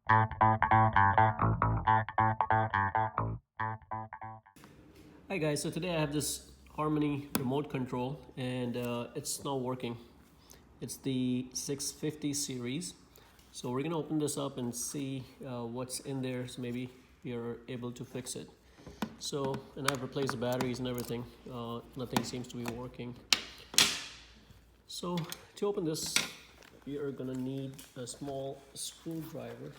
Hi guys, so today I have this Harmony remote control and it's not working. It's the 650 series. So we're gonna open this up and see what's in there, so maybe you're able to fix it. So, and I've replaced the batteries and everything. Nothing seems to be working. So to open this, you're gonna need a small screwdriver.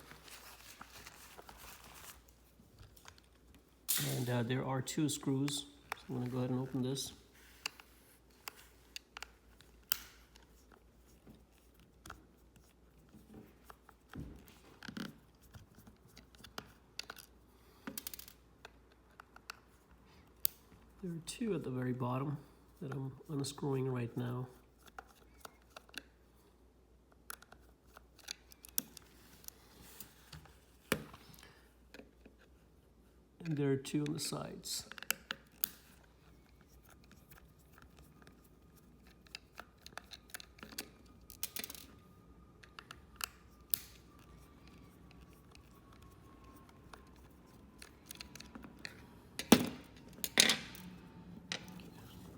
And there are 2 screws. So I'm gonna go ahead and open this. There are 2 at the very bottom that I'm unscrewing right now. And there are 2 on the sides.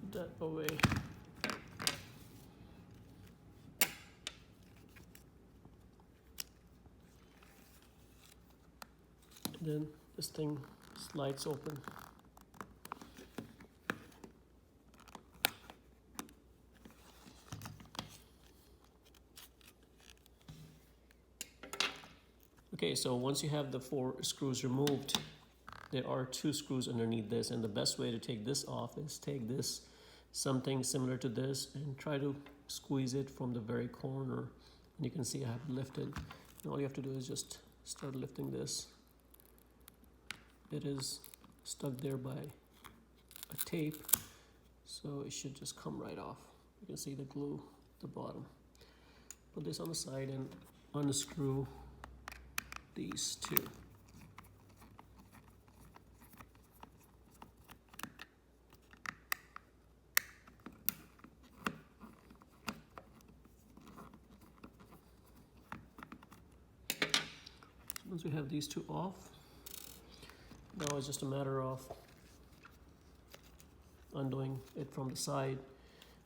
Put that away. And then this thing slides open. Okay, so once you have the 4 screws removed, there are 2 screws underneath this, and the best way to take this off is take this, something similar to this, and try to squeeze it from the very corner. And you can see I have lifted. And all you have to do is just start lifting this. It is stuck there by a tape, so it should just come right off. You can see the glue at the bottom. Put this on the side and unscrew these 2. Once we have these 2 off, now it's just a matter of undoing it from the side.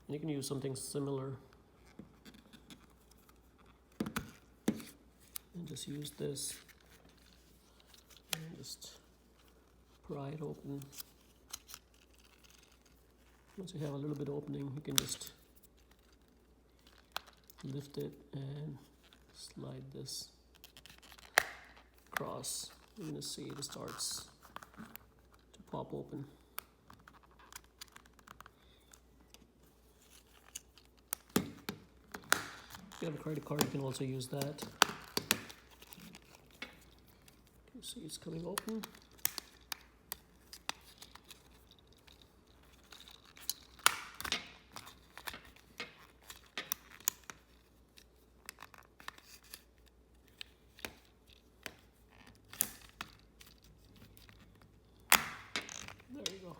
And you can use something similar and just use this and just pry it open. Once you have a little bit of opening, you can just lift it and slide this across. You're gonna see it starts to pop open. If you have a credit card, you can also use that. You see it's coming open. There you go.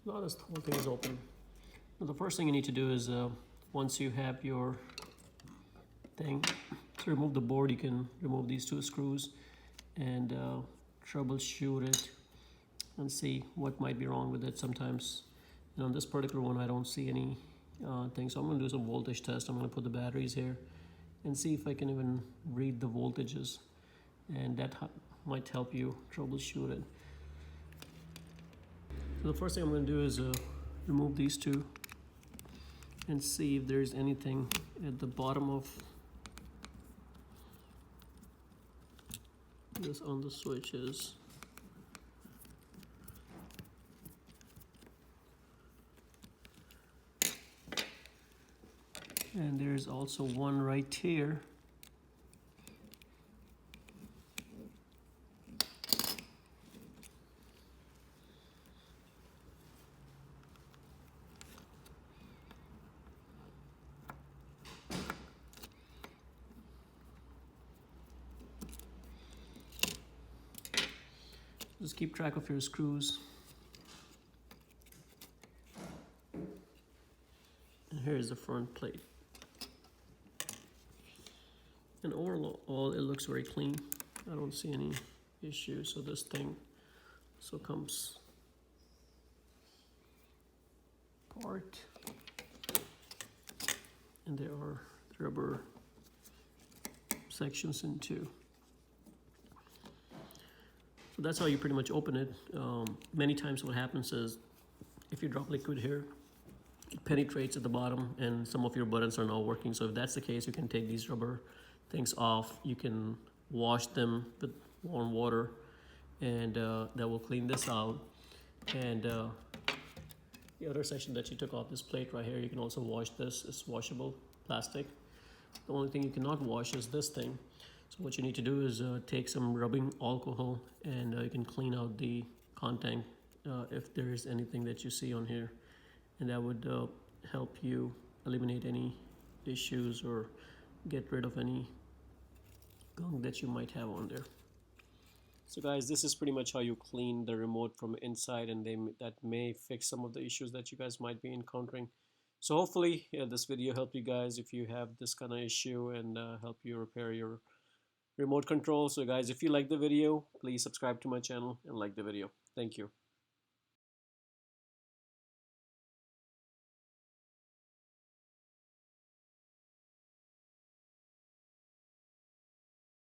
Now this whole thing is open. Now the first thing you need to do is once you have your thing, to remove the board, you can remove these 2 screws and troubleshoot it and see what might be wrong with it. Sometimes, on this particular one, I don't see any thing. So I'm going to do some voltage test. I'm going to put the batteries here and see if I can even read the voltages, and that might help you troubleshoot it. So the first thing I'm going to do is remove these 2 and see if there's anything at the bottom of this on the switches. And there's also one right here. Just keep track of your screws. And here's the front plate. And overall, all it looks very clean. I don't see any issues. So this thing so comes apart, and there are rubber sections in two. So that's how you pretty much open it. Many times what happens is if you drop liquid here, it penetrates at the bottom and some of your buttons are not working. So if that's the case, you can take these rubber things off. You can wash them with warm water, and that will clean this out. And the other section that you took off, this plate right here, you can also wash this. It's washable plastic. The only thing you cannot wash is this thing. So what you need to do is take some rubbing alcohol, and you can clean out the content if there is anything that you see on here, and that would help you eliminate any issues or get rid of any gunk that you might have on there. So guys, this is pretty much how you clean the remote from inside, and that may fix some of the issues that you guys might be encountering. So hopefully this video helped you guys if you have this kind of issue, and help you repair your remote control. So guys, if you like the video, please subscribe to my channel and like the video. Thank you.